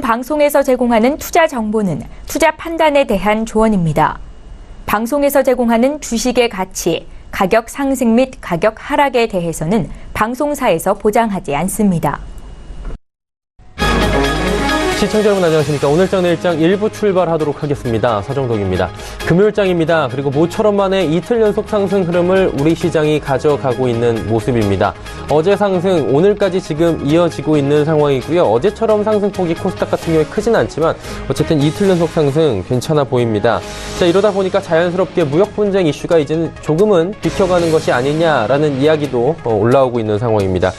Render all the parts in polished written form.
방송에서 제공하는 투자 정보는 투자 판단에 대한 조언입니다. 방송에서 제공하는 주식의 가치, 가격 상승 및 가격 하락에 대해서는 방송사에서 보장하지 않습니다. 시청자 여러분 안녕하십니까. 오늘장 내일장 1부 출발하도록 하겠습니다. 서정덕입니다. 금요일장입니다. 그리고 모처럼 만에 이틀 연속 상승 흐름을 우리 시장이 가져가고 있는 모습입니다. 어제 상승 오늘까지 지금 이어지고 있는 상황이고요. 어제처럼 상승폭이 코스닥 같은 경우에 크진 않지만 어쨌든 이틀 연속 상승 괜찮아 보입니다. 자, 이러다 보니까 자연스럽게 무역 분쟁 이슈가 이제는 조금은 비켜가는 것이 아니냐라는 이야기도 올라오고 있는 상황입니다.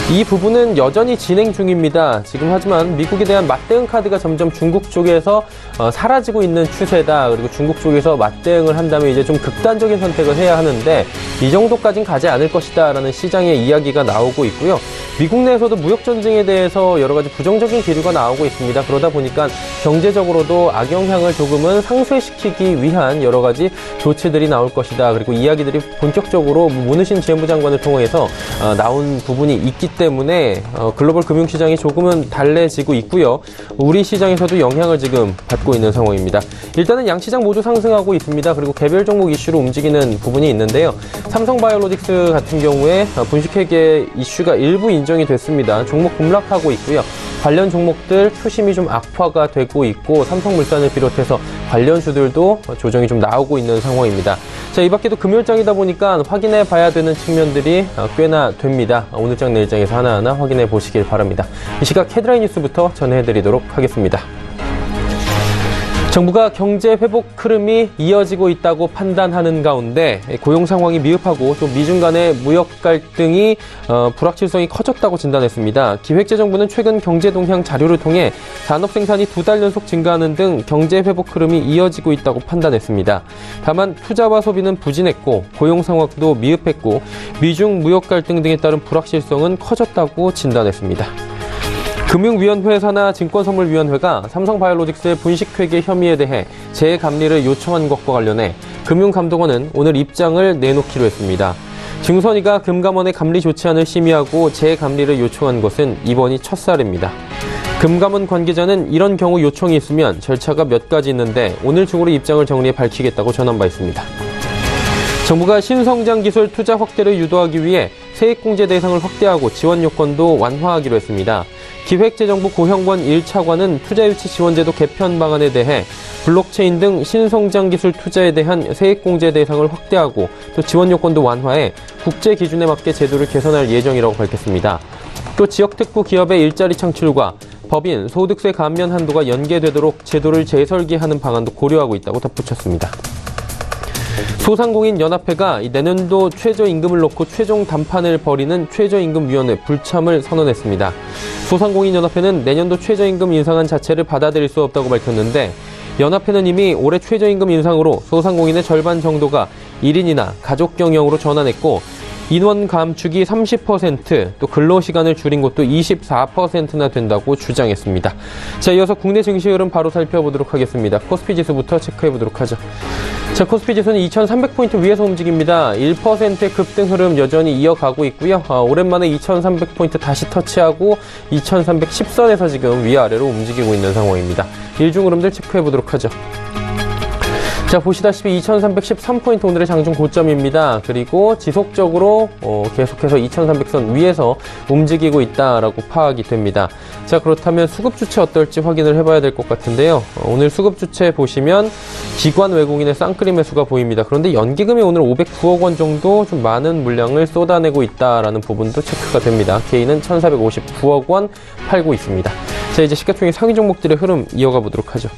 이 부분은 여전히 진행 중입니다. 지금 하지만 미국에 대한 맞대응 카드가 점점 중국 쪽에서 사라지고 있는 추세다. 그리고 중국 쪽에서 맞대응을 한다면 이제 좀 극단적인 선택을 해야 하는데 이 정도까지는 가지 않을 것이다 라는 시장의 이야기가 나오고 있고요. 미국 내에서도 무역 전쟁에 대해서 여러 가지 부정적인 기류가 나오고 있습니다. 그러다 보니까 경제적으로도 악영향을 조금은 상쇄시키기 위한 여러 가지 조치들이 나올 것이다. 그리고 이야기들이 본격적으로 문우신 재무부 장관을 통해서 나온 부분이 있기 때문에 글로벌 금융시장이 조금은 달래지고 있고요. 우리 시장에서도 영향을 지금 받고 있는 상황입니다. 일단은 양시장 모두 상승하고 있습니다. 그리고 개별 종목 이슈로 움직이는 부분이 있는데요. 삼성바이오로직스 같은 경우에 분식회계 이슈가 일부 인정이 됐습니다. 종목 급락하고 있고요. 관련 종목들 투심이 좀 악화가 되고 있고 삼성물산을 비롯해서 관련주들도 조정이 좀 나오고 있는 상황입니다. 자, 이 밖에도 금요일장이다 보니까 확인해 봐야 되는 측면들이 꽤나 됩니다. 오늘장 내일장에서 하나하나 확인해 보시길 바랍니다. 이 시각 헤드라인 뉴스부터 전해드리도록 하겠습니다. 정부가 경제 회복 흐름이 이어지고 있다고 판단하는 가운데 고용 상황이 미흡하고 또 미중 간의 무역 갈등이 불확실성이 커졌다고 진단했습니다. 기획재정부는 최근 경제 동향 자료를 통해 산업 생산이 2달 연속 증가하는 등 경제 회복 흐름이 이어지고 있다고 판단했습니다. 다만 투자와 소비는 부진했고 고용 상황도 미흡했고 미중 무역 갈등 등에 따른 불확실성은 커졌다고 진단했습니다. 금융위원회 산하 증권선물위원회가 삼성바이오로직스의 분식회계 혐의에 대해 재감리를 요청한 것과 관련해 금융감독원은 오늘 입장을 내놓기로 했습니다. 증선위가 금감원의 감리 조치안을 심의하고 재감리를 요청한 것은 이번이 첫 사례입니다. 금감원 관계자는 이런 경우 요청이 있으면 절차가 몇 가지 있는데 오늘 중으로 입장을 정리해 밝히겠다고 전한 바 있습니다. 정부가 신성장 기술 투자 확대를 유도하기 위해 세액공제 대상을 확대하고 지원 요건도 완화하기로 했습니다. 기획재정부 고형권 1차관은 투자유치 지원제도 개편 방안에 대해 블록체인 등 신성장 기술 투자에 대한 세액공제 대상을 확대하고 또 지원 요건도 완화해 국제 기준에 맞게 제도를 개선할 예정이라고 밝혔습니다. 또 지역특구 기업의 일자리 창출과 법인, 소득세 감면 한도가 연계되도록 제도를 재설계하는 방안도 고려하고 있다고 덧붙였습니다. 소상공인연합회가 내년도 최저임금을 놓고 최종 담판을 벌이는 최저임금위원회 불참을 선언했습니다. 소상공인연합회는 내년도 최저임금 인상안 자체를 받아들일 수 없다고 밝혔는데 연합회는 이미 올해 최저임금 인상으로 소상공인의 절반 정도가 1인이나 가족 경영으로 전환했고 인원 감축이 30%, 또 근로시간을 줄인 것도 24%나 된다고 주장했습니다. 자, 이어서 국내 증시 흐름 바로 살펴보도록 하겠습니다. 코스피 지수부터 체크해보도록 하죠. 자, 코스피 지수는 2,300포인트 위에서 움직입니다. 1%의 급등 흐름 여전히 이어가고 있고요. 오랜만에 2,300포인트 다시 터치하고 2,310선에서 지금 위아래로 움직이고 있는 상황입니다. 일중 흐름들 체크해보도록 하죠. 자, 보시다시피 2313포인트 오늘의 장중 고점입니다. 그리고 지속적으로 계속해서 2300선 위에서 움직이고 있다라고 파악이 됩니다. 자, 그렇다면 수급 주체 어떨지 확인을 해봐야 될 것 같은데요. 오늘 수급 주체 보시면 기관 외국인의 쌍끌이 매수가 보입니다. 그런데 연기금이 오늘 509억 원 정도 좀 많은 물량을 쏟아내고 있다라는 부분도 체크가 됩니다. 개인은 1459억 원 팔고 있습니다. 자, 이제 시가총액 상위 종목들의 흐름 이어가 보도록 하죠.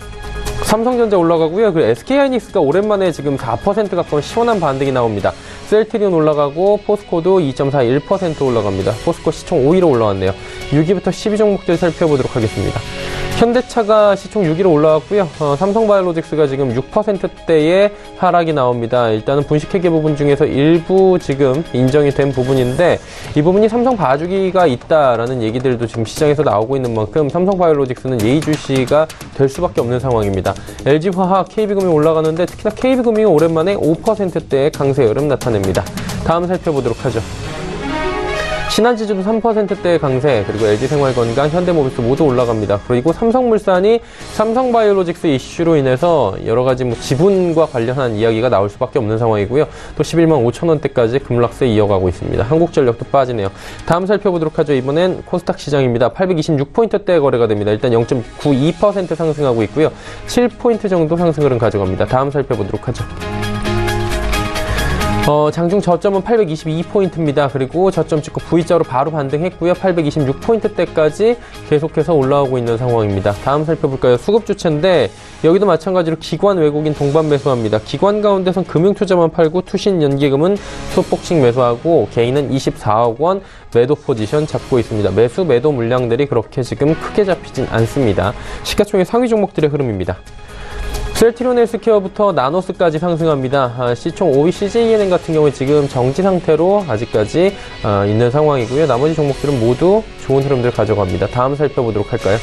삼성전자 올라가고요. 그리고 SK하이닉스가 오랜만에 지금 4% 가까운 시원한 반등이 나옵니다. 셀트리온 올라가고 포스코도 2.41% 올라갑니다. 포스코 시총 5위로 올라왔네요. 6위부터 10위 종목들 살펴보도록 하겠습니다. 현대차가 시총 6위로 올라왔고요. 삼성바이오로직스가 지금 6%대의 하락이 나옵니다. 일단은 분식회계 부분 중에서 일부 지금 인정이 된 부분인데 이 부분이 삼성 봐주기가 있다라는 얘기들도 지금 시장에서 나오고 있는 만큼 삼성바이오로직스는 예의주시가 될 수밖에 없는 상황입니다. LG화학, KB금융 올라가는데 특히나 KB금융이 오랜만에 5%대의 강세 흐름 나타냅니다. 다음 살펴보도록 하죠. 신한지주도 3%대 강세, 그리고 LG생활건강, 현대모비스 모두 올라갑니다. 그리고 삼성물산이 삼성바이오로직스 이슈로 인해서 여러 가지 지분과 관련한 이야기가 나올 수밖에 없는 상황이고요. 또 11만 5천 원대까지 급락세 이어가고 있습니다. 한국전력도 빠지네요. 다음 살펴보도록 하죠. 이번엔 코스닥 시장입니다. 826포인트대 거래가 됩니다. 일단 0.92% 상승하고 있고요. 7포인트 정도 상승 흐름 가져갑니다. 다음 살펴보도록 하죠. 장중 저점은 822포인트입니다. 그리고 저점 찍고 V자로 바로 반등했고요. 826포인트대까지 계속해서 올라오고 있는 상황입니다. 다음 살펴볼까요? 수급주체인데 여기도 마찬가지로 기관 외국인 동반 매수합니다. 기관 가운데선 금융투자만 팔고 투신 연기금은 소폭씩 매수하고 개인은 24억 원 매도 포지션 잡고 있습니다. 매수 매도 물량들이 그렇게 지금 크게 잡히진 않습니다. 시가총액 상위 종목들의 흐름입니다. 셀트리온 헬스케어부터 나노스까지 상승합니다. 시총 5위 CJENM 같은 경우에 지금 정지 상태로 아직까지 있는 상황이고요. 나머지 종목들은 모두 좋은 흐름들 가져갑니다. 다음 살펴보도록 할까요?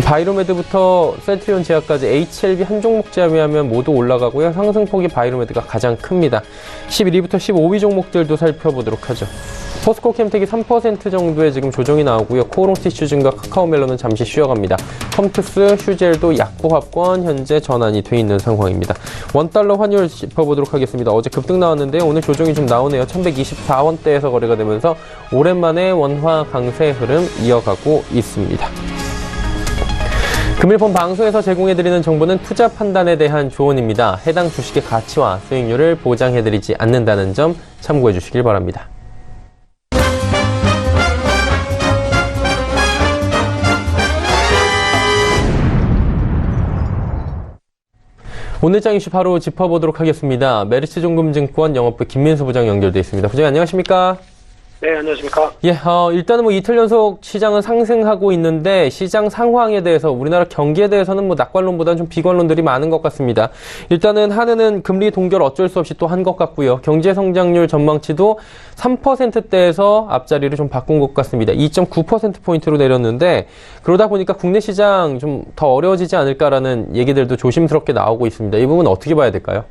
바이로메드부터 셀트리온 제약까지 HLB 한 종목 제외하면 모두 올라가고요. 상승폭이 바이로메드가 가장 큽니다. 11위부터 15위 종목들도 살펴보도록 하죠. 포스코 캠텍이 3% 정도의 지금 조정이 나오고요. 코오롱티슈즈과 카카오멜론은 잠시 쉬어갑니다. 컴투스, 휴젤도 약보합권 현재 전환이 돼 있는 상황입니다. 원달러 환율 짚어보도록 하겠습니다. 어제 급등 나왔는데요. 오늘 조정이 좀 나오네요. 1124원대에서 거래가 되면서 오랜만에 원화 강세 흐름 이어가고 있습니다. 금일 본 방송에서 제공해드리는 정보는 투자 판단에 대한 조언입니다. 해당 주식의 가치와 수익률을 보장해드리지 않는다는 점 참고해 주시길 바랍니다. 오늘 장 이슈 바로 짚어보도록 하겠습니다. 메리츠종금증권 영업부 김민수 부장 연결돼 있습니다. 부장님 안녕하십니까? 네, 안녕하십니까? 예, 일단은 이틀 연속 시장은 상승하고 있는데 시장 상황에 대해서 우리나라 경기에 대해서는 낙관론보다는 좀 비관론들이 많은 것 같습니다. 일단은 한은은 금리 동결 어쩔 수 없이 또 한 것 같고요. 경제 성장률 전망치도 3%대에서 앞자리를 좀 바꾼 것 같습니다. 2.9%포인트로 내렸는데 그러다 보니까 국내 시장 좀 더 어려워지지 않을까라는 얘기들도 조심스럽게 나오고 있습니다. 이 부분 어떻게 봐야 될까요?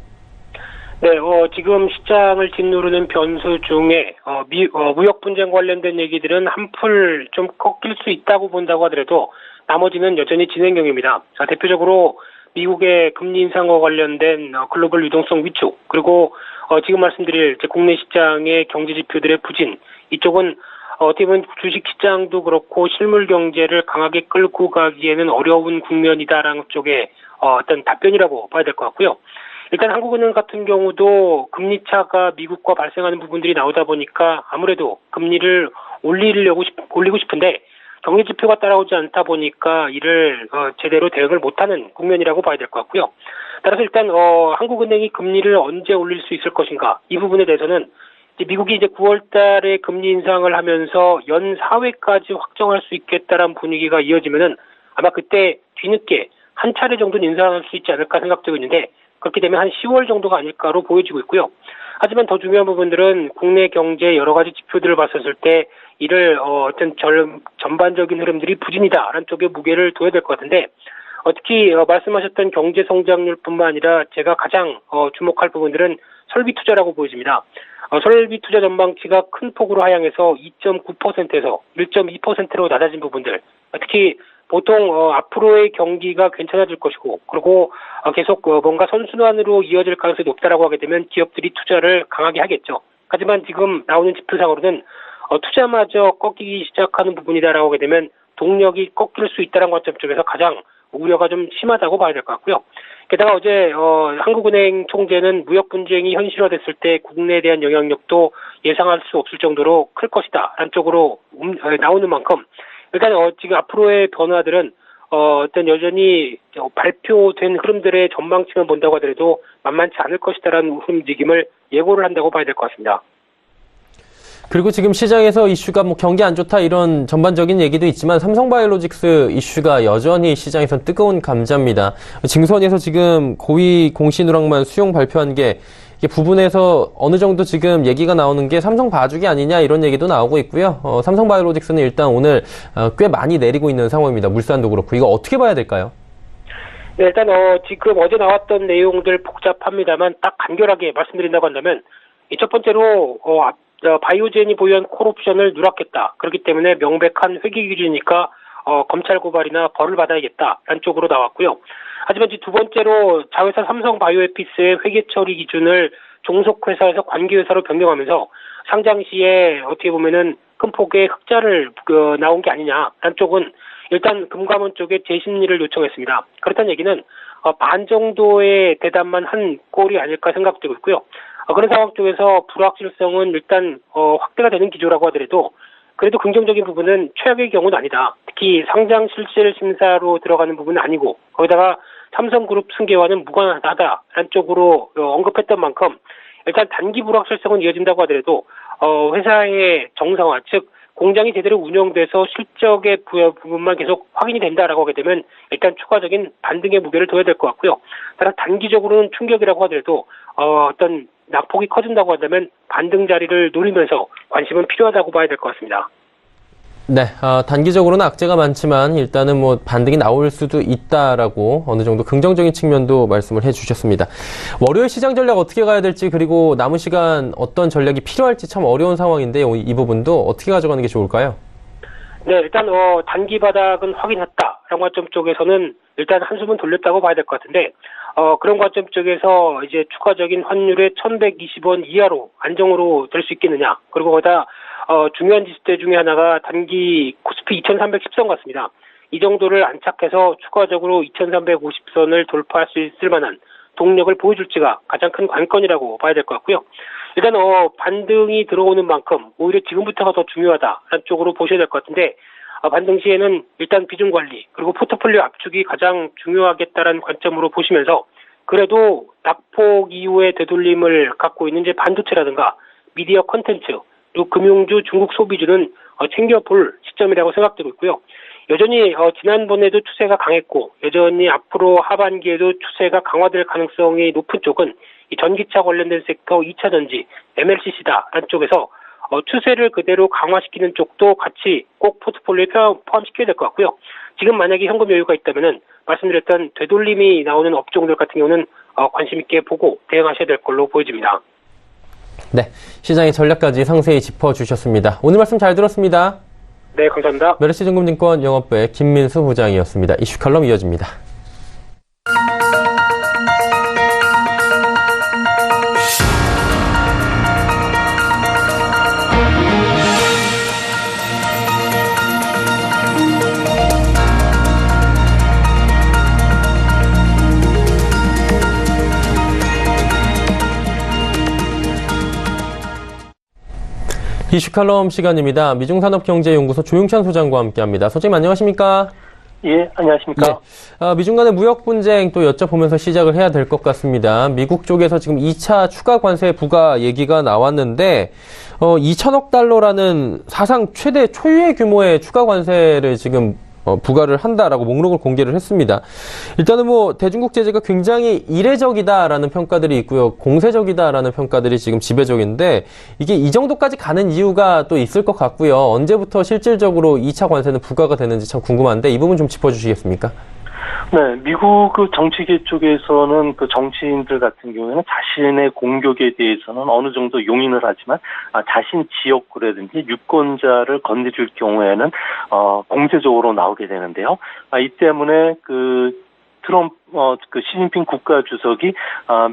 네, 지금 시장을 짓누르는 변수 중에, 무역 분쟁 관련된 얘기들은 한풀 좀 꺾일 수 있다고 본다고 하더라도 나머지는 여전히 진행형입니다. 자, 대표적으로 미국의 금리 인상과 관련된 글로벌 유동성 위축, 그리고 지금 말씀드릴 국내 시장의 경제 지표들의 부진, 이쪽은 어떻게 보면 주식 시장도 그렇고 실물 경제를 강하게 끌고 가기에는 어려운 국면이다라는 쪽에 어떤 답변이라고 봐야 될 것 같고요. 일단 한국은행 같은 경우도 금리 차가 미국과 발생하는 부분들이 나오다 보니까 아무래도 금리를 올리고 싶은데 경제 지표가 따라오지 않다 보니까 이를 제대로 대응을 못하는 국면이라고 봐야 될 것 같고요. 따라서 일단 한국은행이 금리를 언제 올릴 수 있을 것인가 이 부분에 대해서는 미국이 이제 9월달에 금리 인상을 하면서 연 4회까지 확정할 수 있겠다라는 분위기가 이어지면은 아마 그때 뒤늦게 한 차례 정도는 인상할 수 있지 않을까 생각되고 있는데. 그렇게 되면 한 10월 정도가 아닐까로 보여지고 있고요. 하지만 더 중요한 부분들은 국내 경제 여러 가지 지표들을 봤었을 때 이를 어떤 전반적인 흐름들이 부진이다라는 쪽에 무게를 둬야 될 것 같은데 특히 말씀하셨던 경제 성장률뿐만 아니라 제가 가장 주목할 부분들은 설비 투자라고 보여집니다. 설비 투자 전망치가 큰 폭으로 하향해서 2.9%에서 1.2%로 낮아진 부분들, 특히 보통 앞으로의 경기가 괜찮아질 것이고 그리고 계속 뭔가 선순환으로 이어질 가능성이 높다라고 하게 되면 기업들이 투자를 강하게 하겠죠. 하지만 지금 나오는 지표상으로는 투자마저 꺾이기 시작하는 부분이다라고 하게 되면 동력이 꺾일 수 있다는 관점 쪽에서 가장 우려가 좀 심하다고 봐야 될 것 같고요. 게다가 어제 한국은행 총재는 무역 분쟁이 현실화됐을 때 국내에 대한 영향력도 예상할 수 없을 정도로 클 것이다라는 쪽으로 나오는 만큼 일단 지금 앞으로의 변화들은 어떤 여전히 발표된 흐름들의 전망치만 본다고 하더라도 만만치 않을 것이다라는 움직임을 예고를 한다고 봐야 될 것 같습니다. 그리고 지금 시장에서 이슈가 경기 안 좋다 이런 전반적인 얘기도 있지만 삼성바이오로직스 이슈가 여전히 시장에서 뜨거운 감자입니다. 증선에서 지금 고위 공시누락만 수용 발표한 게 이게 부분에서 어느 정도 지금 얘기가 나오는 게 삼성 봐주기 아니냐 이런 얘기도 나오고 있고요. 삼성바이오로직스는 일단 오늘 꽤 많이 내리고 있는 상황입니다. 물산도 그렇고 이거 어떻게 봐야 될까요? 네, 일단 지금 어제 나왔던 내용들 복잡합니다만 딱 간결하게 말씀드린다고 한다면 첫 번째로 바이오젠이 보유한 콜옵션을 누락했다. 그렇기 때문에 명백한 회계 기준이니까 검찰 고발이나 벌을 받아야겠다라는 쪽으로 나왔고요. 하지만 이제 두 번째로 자회사 삼성바이오에피스의 회계 처리 기준을 종속회사에서 관계회사로 변경하면서 상장 시에 어떻게 보면은 큰 폭의 흑자를 나온 게 아니냐라는 쪽은 일단 금감원 쪽에 재심리를 요청했습니다. 그렇다는 얘기는 반 정도의 대답만 한 꼴이 아닐까 생각되고 있고요. 그런 상황 쪽에서 불확실성은 일단 확대가 되는 기조라고 하더라도 그래도 긍정적인 부분은 최악의 경우는 아니다. 특히 상장 실질 심사로 들어가는 부분은 아니고 거기다가 삼성그룹 승계와는 무관하다라는 쪽으로 언급했던 만큼 일단 단기 불확실성은 이어진다고 하더라도 회사의 정상화, 즉 공장이 제대로 운영돼서 실적의 부분만 계속 확인이 된다라고 하게 되면 일단 추가적인 반등의 무게를 둬야 될 것 같고요. 따라 단기적으로는 충격이라고 하더라도 어떤 낙폭이 커진다고 한다면 반등 자리를 노리면서 관심은 필요하다고 봐야 될 것 같습니다. 네, 단기적으로는 악재가 많지만 일단은 뭐 반등이 나올 수도 있다라고 어느 정도 긍정적인 측면도 말씀을 해주셨습니다. 월요일 시장 전략 어떻게 가야 될지 그리고 남은 시간 어떤 전략이 필요할지 참 어려운 상황인데 이 부분도 어떻게 가져가는 게 좋을까요? 네, 일단 단기 바닥은 확인했다라는 관점 쪽에서는 일단 한숨은 돌렸다고 봐야 될 것 같은데 그런 관점 쪽에서 이제 추가적인 환율의 1,120원 이하로 안정으로 될 수 있겠느냐. 그리고 거기다 중요한 지수대 중에 하나가 단기 코스피 2,310선 같습니다. 이 정도를 안착해서 추가적으로 2,350선을 돌파할 수 있을 만한 동력을 보여줄지가 가장 큰 관건이라고 봐야 될 것 같고요. 일단 반등이 들어오는 만큼 오히려 지금부터가 더 중요하다라는 쪽으로 보셔야 될 것 같은데 반등 시에는 일단 비중 관리 그리고 포트폴리오 압축이 가장 중요하겠다라는 관점으로 보시면서 그래도 낙폭 이후의 되돌림을 갖고 있는 이제 반도체라든가 미디어 콘텐츠 그리고 금융주, 중국 소비주는 챙겨볼 시점이라고 생각되고 있고요. 여전히 지난번에도 추세가 강했고 여전히 앞으로 하반기에도 추세가 강화될 가능성이 높은 쪽은 이 전기차 관련된 섹터 2차 전지, MLCC다라는 쪽에서 추세를 그대로 강화시키는 쪽도 같이 꼭 포트폴리오에 포함시켜야 될 것 같고요. 지금 만약에 현금 여유가 있다면은 말씀드렸던 되돌림이 나오는 업종들 같은 경우는 관심 있게 보고 대응하셔야 될 걸로 보여집니다. 네, 시장의 전략까지 상세히 짚어주셨습니다. 오늘 말씀 잘 들었습니다. 네, 감사합니다. 메르시증권증권 영업부의 김민수 부장이었습니다. 이슈 칼럼 이어집니다. 이슈 칼럼 시간입니다. 미중산업경제연구소 조용찬 소장과 함께합니다. 소장님 안녕하십니까? 예, 안녕하십니까? 네. 미중 간의 무역 분쟁 또 여쭤보면서 시작을 해야 될 것 같습니다. 미국 쪽에서 지금 2차 추가 관세 부과 얘기가 나왔는데 2천억 달러라는 사상 최대 초유의 규모의 추가 관세를 지금 부과를 한다라고 목록을 공개를 했습니다. 일단은 뭐 대중국 제재가 굉장히 이례적이다라는 평가들이 있고요. 공세적이다라는 평가들이 지금 지배적인데 이게 이 정도까지 가는 이유가 또 있을 것 같고요. 언제부터 실질적으로 2차 관세는 부과가 되는지 참 궁금한데 이 부분 좀 짚어주시겠습니까? 네, 미국 그 정치계 쪽에서는 그 정치인들 같은 경우에는 자신의 공격에 대해서는 어느 정도 용인을 하지만 자신 지역구라든지 유권자를 건드릴 경우에는 공세적으로 나오게 되는데요. 이 때문에 그 트럼프 그 시진핑 국가주석이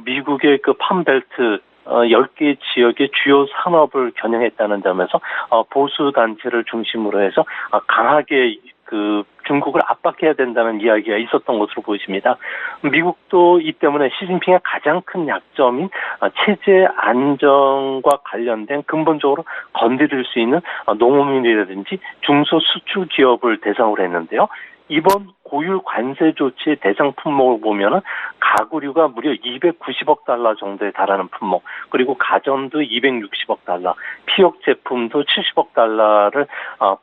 미국의 그 팜벨트 10개 지역의 주요 산업을 겨냥했다는 점에서 보수 단체를 중심으로 해서 강하게 그 중국을 압박해야 된다는 이야기가 있었던 것으로 보입니다. 미국도 이 때문에 시진핑의 가장 큰 약점인 체제 안정과 관련된 근본적으로 건드릴 수 있는 농업인이라든지 중소수출 기업을 대상으로 했는데요. 이번 고율 관세 조치의 대상 품목을 보면은 가구류가 무려 290억 달러 정도에 달하는 품목, 그리고 가전도 260억 달러, 피혁 제품도 70억 달러를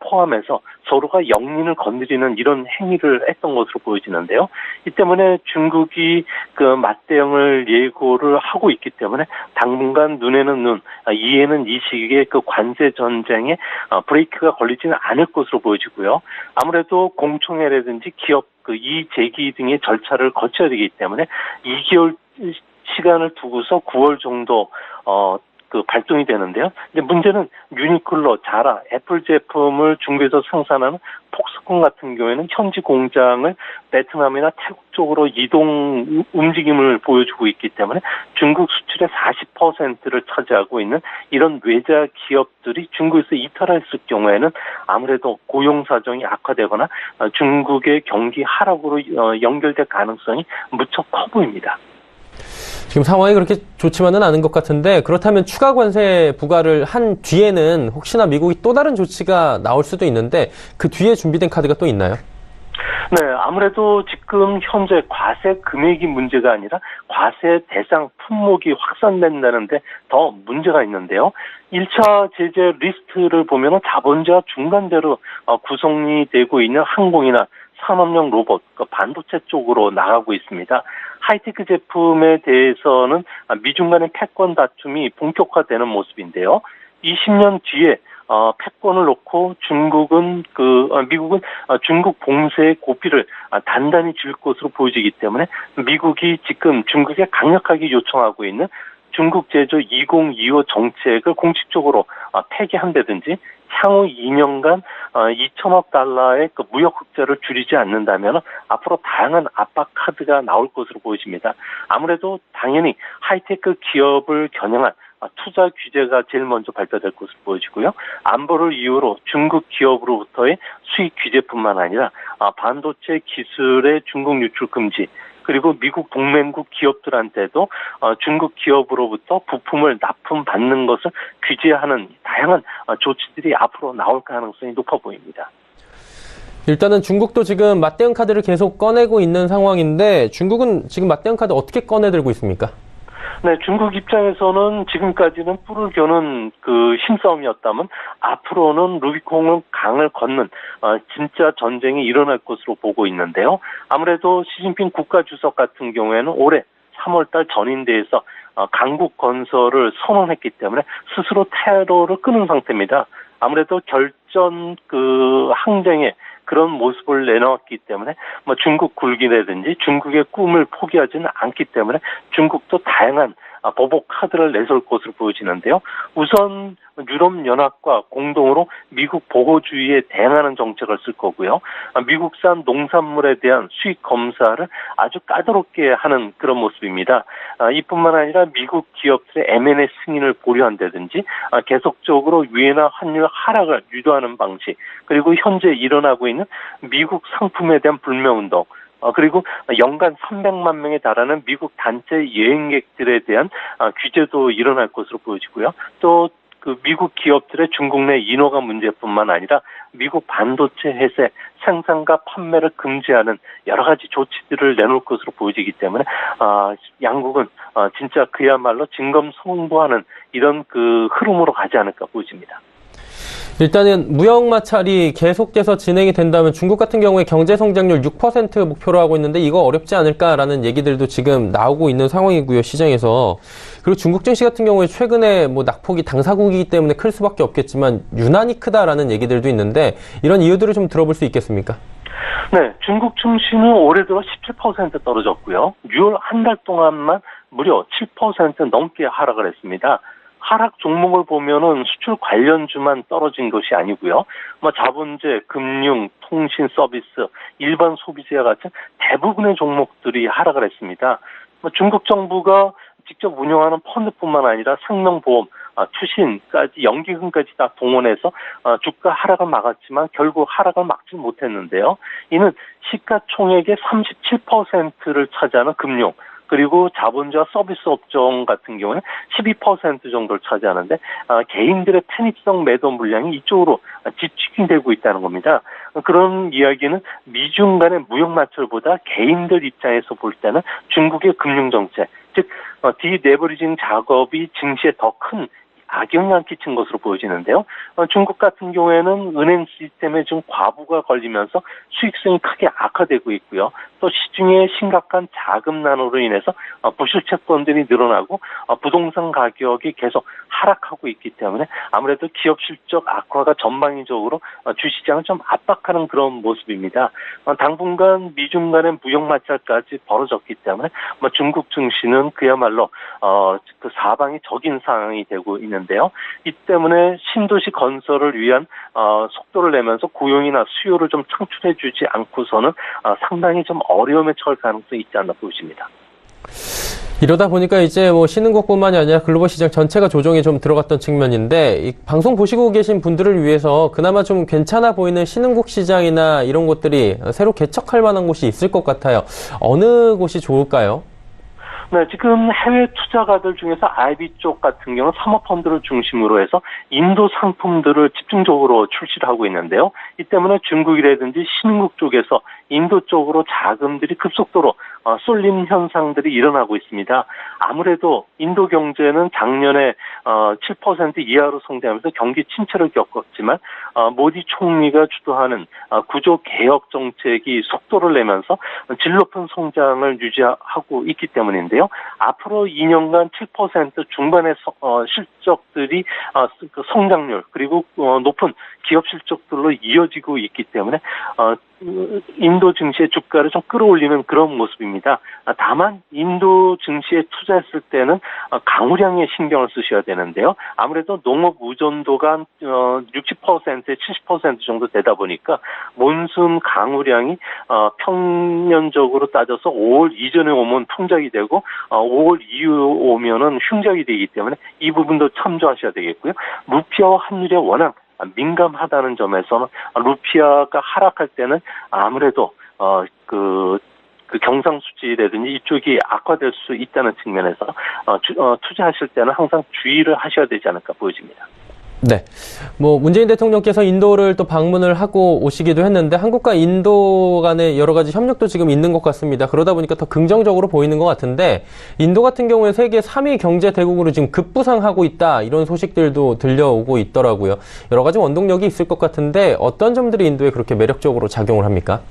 포함해서 서로가 영린을 건드리는 이런 행위를 했던 것으로 보여지는데요. 이 때문에 중국이 그 맞대응을 예고를 하고 있기 때문에 당분간 눈에는 눈, 이에는 이 시기에 그 관세 전쟁에 브레이크가 걸리지는 않을 것으로 보여지고요. 아무래도 공청회라든지 기업 그 이의 제기 등의 절차를 거쳐야 되기 때문에 2개월 시간을 두고서 9월 정도 발동이 되는데요. 이제 문제는 유니클로, 자라, 애플 제품을 중국에서 생산하는 폭스콘 같은 경우에는 현지 공장을 베트남이나 태국 쪽으로 이동 움직임을 보여주고 있기 때문에 중국 수출의 40%를 차지하고 있는 이런 외자 기업들이 중국에서 이탈했을 경우에는 아무래도 고용 사정이 악화되거나 중국의 경기 하락으로 연결될 가능성이 무척 커 보입니다. 지금 상황이 그렇게 좋지만은 않은 것 같은데 그렇다면 추가 관세 부과를 한 뒤에는 혹시나 미국이 또 다른 조치가 나올 수도 있는데 그 뒤에 준비된 카드가 또 있나요? 네, 아무래도 지금 현재 과세 금액이 문제가 아니라 과세 대상 품목이 확산된다는데 더 문제가 있는데요. 1차 제재 리스트를 보면 자본주의 중간재로 구성이 되고 있는 항공이나 산업용 로봇, 반도체 쪽으로 나가고 있습니다. 하이테크 제품에 대해서는 미중 간의 패권 다툼이 본격화되는 모습인데요. 20년 뒤에 패권을 놓고 미국은 중국 봉쇄의 고삐를 단단히 줄 것으로 보여지기 때문에 미국이 지금 중국에 강력하게 요청하고 있는 중국 제조 2025 정책을 공식적으로 폐기한다든지 향후 2년간 2천억 달러의 무역 흑자를 줄이지 않는다면 앞으로 다양한 압박 카드가 나올 것으로 보여집니다. 아무래도 당연히 하이테크 기업을 겨냥한 투자 규제가 제일 먼저 발표될 것으로 보여지고요. 안보를 이유로 중국 기업으로부터의 수익 규제뿐만 아니라 반도체 기술의 중국 유출 금지, 그리고 미국 동맹국 기업들한테도 중국 기업으로부터 부품을 납품받는 것을 규제하는 다양한 조치들이 앞으로 나올 가능성이 높아 보입니다. 일단은 중국도 지금 맞대응 카드를 계속 꺼내고 있는 상황인데 중국은 지금 맞대응 카드 어떻게 꺼내들고 있습니까? 네, 중국 입장에서는 지금까지는 뿔을 겨눈 힘싸움이었다면 앞으로는 루비콘 강을 건는 진짜 전쟁이 일어날 것으로 보고 있는데요. 아무래도 시진핑 국가주석 같은 경우에는 올해 3월달 전인대에서 강국 건설을 선언했기 때문에 스스로 테러를 끄는 상태입니다. 아무래도 결전 항쟁에 그런 모습을 내놓았기 때문에 중국 굴기라든지 중국의 꿈을 포기하지는 않기 때문에 중국도 다양한 보복 카드를 내세울 것으로 보여지는데요. 우선 유럽연합과 공동으로 미국 보호주의에 대응하는 정책을 쓸 거고요. 미국산 농산물에 대한 수입 검사를 아주 까다롭게 하는 그런 모습입니다. 이뿐만 아니라 미국 기업들의 M&A 승인을 보류한다든지 계속적으로 위안화 환율 하락을 유도하는 방식, 그리고 현재 일어나고 있는 미국 상품에 대한 불매운동, 그리고 연간 300만 명에 달하는 미국 단체 여행객들에 대한 규제도 일어날 것으로 보여지고요. 또 미국 기업들의 중국 내 인허가 문제뿐만 아니라 미국 반도체 회사 생산과 판매를 금지하는 여러 가지 조치들을 내놓을 것으로 보여지기 때문에 양국은 진짜 그야말로 진검승부하는 이런 흐름으로 가지 않을까 보여집니다. 일단은 무역 마찰이 계속돼서 진행이 된다면 중국 같은 경우에 경제 성장률 6% 목표로 하고 있는데 이거 어렵지 않을까라는 얘기들도 지금 나오고 있는 상황이고요, 시장에서. 그리고 중국 증시 같은 경우에 최근에 낙폭이 당사국이기 때문에 클 수밖에 없겠지만 유난히 크다라는 얘기들도 있는데 이런 이유들을 좀 들어볼 수 있겠습니까? 네, 중국 증시는 올해 들어 17% 떨어졌고요. 6월 한 달 동안만 무려 7% 넘게 하락을 했습니다. 하락 종목을 보면은 수출 관련주만 떨어진 것이 아니고요. 자본재, 금융, 통신 서비스, 일반 소비재와 같은 대부분의 종목들이 하락을 했습니다. 중국 정부가 직접 운영하는 펀드뿐만 아니라 생명보험, 투신까지 연기금까지 다 동원해서 주가 하락을 막았지만 결국 하락을 막지 못했는데요. 이는 시가총액의 37%를 차지하는 금융, 그리고 자본주와 서비스 업종 같은 경우는 12% 정도를 차지하는데 개인들의 편입성 매도 물량이 이쪽으로 집중되고 있다는 겁니다. 그런 이야기는 미중 간의 무역 마찰보다 개인들 입장에서 볼 때는 중국의 금융 정책, 즉 디레버리징 작업이 증시에 더 큰 악영향을 끼친 것으로 보여지는데요. 중국 같은 경우에는 은행 시스템에 좀 과부가 걸리면서 수익성이 크게 악화되고 있고요. 또 시중에 심각한 자금난으로 인해서 부실 채권들이 늘어나고 부동산 가격이 계속 하락하고 있기 때문에 아무래도 기업 실적 악화가 전방위적으로 주시장을 좀 압박하는 그런 모습입니다. 당분간 미중 간의 무역 마찰까지 벌어졌기 때문에 중국 증시는 그야말로 그 사방이 적인 상황이 되고 있는데요. 이 때문에 신도시 건설을 위한 속도를 내면서 고용이나 수요를 좀 창출해주지 않고서는 상당히 좀 어려움에 처할 가능성이 있지 않나 보입니다. 이러다 보니까 이제 뭐 신흥국뿐만이 아니라 글로벌 시장 전체가 조정에 좀 들어갔던 측면인데, 이 방송 보시고 계신 분들을 위해서 그나마 좀 괜찮아 보이는 신흥국 시장이나 이런 곳들이 새로 개척할 만한 곳이 있을 것 같아요. 어느 곳이 좋을까요? 네, 지금 해외 투자가들 중에서 IB 쪽 같은 경우는 사모펀드를 중심으로 해서 인도 상품들을 집중적으로 출시를 하고 있는데요. 이 때문에 중국이라든지 신흥국 쪽에서 인도 쪽으로 자금들이 급속도로 쏠림 현상들이 일어나고 있습니다. 아무래도 인도 경제는 작년에 7% 이하로 성장하면서 경기 침체를 겪었지만 모디 총리가 주도하는 구조 개혁 정책이 속도를 내면서 질 높은 성장을 유지하고 있기 때문인데요. 앞으로 2년간 7% 중반의 실적들이 성장률 그리고 높은 기업 실적들로 이어지고 있기 때문에 인도 증시의 주가를 좀 끌어올리는 그런 모습입니다. 다만 인도 증시에 투자했을 때는 강우량에 신경을 쓰셔야 되는데요. 아무래도 농업 의존도가 60%에 70% 정도 되다 보니까 몬순 강우량이 평년적으로 따져서 5월 이전에 오면 풍작이 되고 5월 이후에 오면은 흉작이 되기 때문에 이 부분도 참조하셔야 되겠고요. 루피아와 환율에 워낙 민감하다는 점에서는 루피아가 하락할 때는 아무래도 그 경상수지라든지 이쪽이 악화될 수 있다는 측면에서 투자하실 때는 항상 주의를 하셔야 되지 않을까 보여집니다. 네. 뭐, 문재인 대통령께서 인도를 또 방문을 하고 오시기도 했는데, 한국과 인도 간의 여러 가지 협력도 지금 있는 것 같습니다. 그러다 보니까 더 긍정적으로 보이는 것 같은데, 인도 같은 경우에 세계 3위 경제 대국으로 지금 급부상하고 있다, 이런 소식들도 들려오고 있더라고요. 여러 가지 원동력이 있을 것 같은데, 어떤 점들이 인도에 그렇게 매력적으로 작용을 합니까?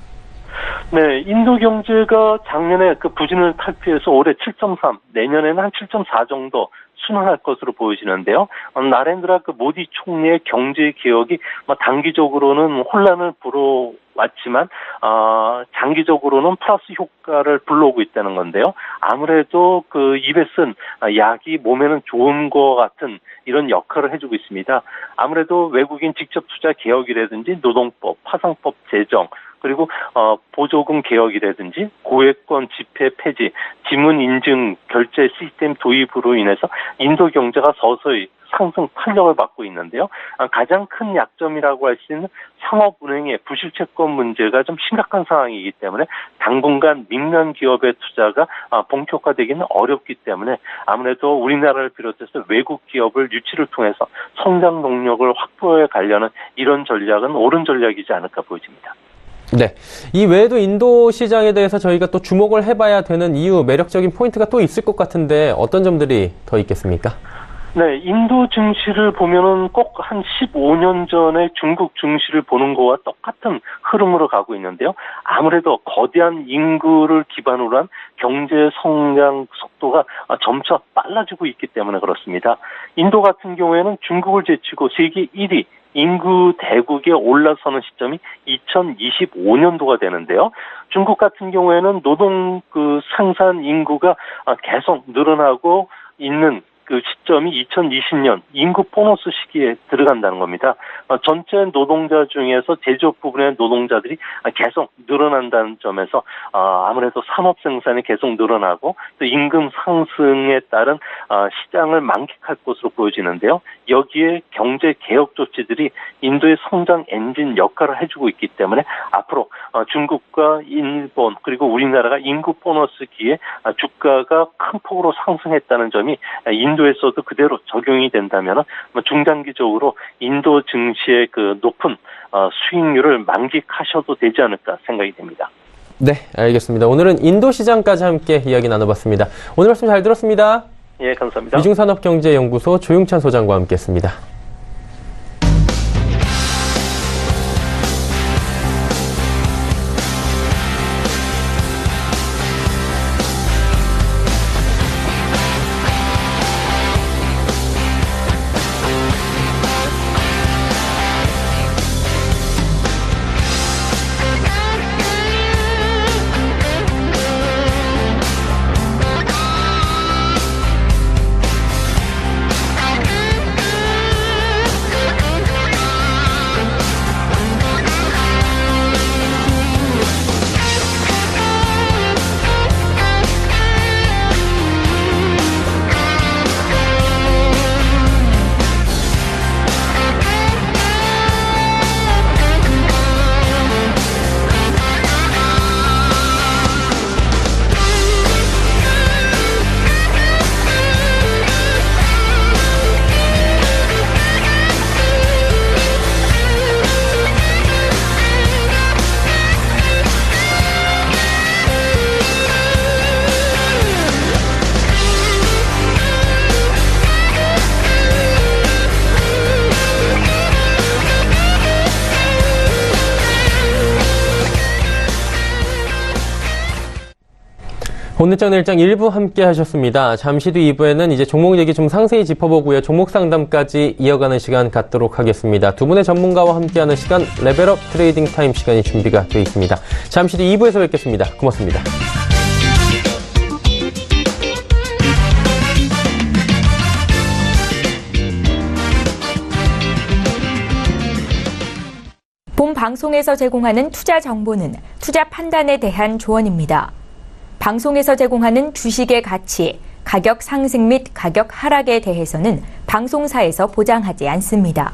네, 인도 경제가 작년에 그 부진을 탈피해서 올해 7.3, 내년에는 한 7.4 정도 순환할 것으로 보여지는데요. 나렌드라 모디 총리의 경제 개혁이 단기적으로는 혼란을 불어왔지만 장기적으로는 플러스 효과를 불러오고 있다는 건데요. 아무래도 그 입에 쓴 약이 몸에는 좋은 것 같은 이런 역할을 해주고 있습니다. 아무래도 외국인 직접 투자 개혁이라든지 노동법, 파상법 제정, 그리고 보조금 개혁이라든지 고액권 지폐 폐지, 지문 인증 결제 시스템 도입으로 인해서 인도 경제가 서서히 상승 탄력을 받고 있는데요. 가장 큰 약점이라고 할 수 있는 상업은행의 부실채권 문제가 좀 심각한 상황이기 때문에 당분간 민간 기업의 투자가 본격화되기는 어렵기 때문에 아무래도 우리나라를 비롯해서 외국 기업을 유치를 통해서 성장 동력을 확보해 가려는 이런 전략은 옳은 전략이지 않을까 보여집니다. 네. 이 외에도 인도 시장에 대해서 저희가 또 주목을 해봐야 되는 이유, 매력적인 포인트가 또 있을 것 같은데 어떤 점들이 더 있겠습니까? 네, 인도 증시를 보면은 꼭 한 15년 전에 중국 증시를 보는 거와 똑같은 흐름으로 가고 있는데요. 아무래도 거대한 인구를 기반으로 한 경제 성장 속도가 점차 빨라지고 있기 때문에 그렇습니다. 인도 같은 경우에는 중국을 제치고 세계 1위 인구 대국에 올라서는 시점이 2025년도가 되는데요. 중국 같은 경우에는 노동 생산 인구가 계속 늘어나고 있는 그 시점이 2020년 인구 보너스 시기에 들어간다는 겁니다. 전체 노동자 중에서 제조업 부분의 노동자들이 계속 늘어난다는 점에서 아무래도 산업 생산이 계속 늘어나고 또 임금 상승에 따른 시장을 만끽할 것으로 보여지는데요. 여기에 경제 개혁 조치들이 인도의 성장 엔진 역할을 해주고 있기 때문에 앞으로 중국과 일본 그리고 우리나라가 인구 보너스기에 주가가 큰 폭으로 상승했다는 점이 인도에서도 그대로 적용이 된다면 중장기적으로 인도 증시의 그 높은 수익률을 만끽하셔도 되지 않을까 생각이 됩니다. 네, 알겠습니다. 오늘은 인도 시장까지 함께 이야기 나눠봤습니다. 오늘 말씀 잘 들었습니다. 예, 감사합니다. 위중산업경제연구소 조용찬 소장과 함께했습니다. 오늘장 일장 1부 함께 하셨습니다. 잠시 후 2부에는 이제 종목 얘기 좀 상세히 짚어보고요. 종목 상담까지 이어가는 시간 갖도록 하겠습니다. 두 분의 전문가와 함께하는 시간 레벨업 트레이딩 타임 시간이 준비가 되어 있습니다. 잠시 후 2부에서 뵙겠습니다. 고맙습니다. 본 방송에서 제공하는 투자 정보는 투자 판단에 대한 조언입니다. 방송에서 제공하는 주식의 가치, 가격 상승 및 가격 하락에 대해서는 방송사에서 보장하지 않습니다.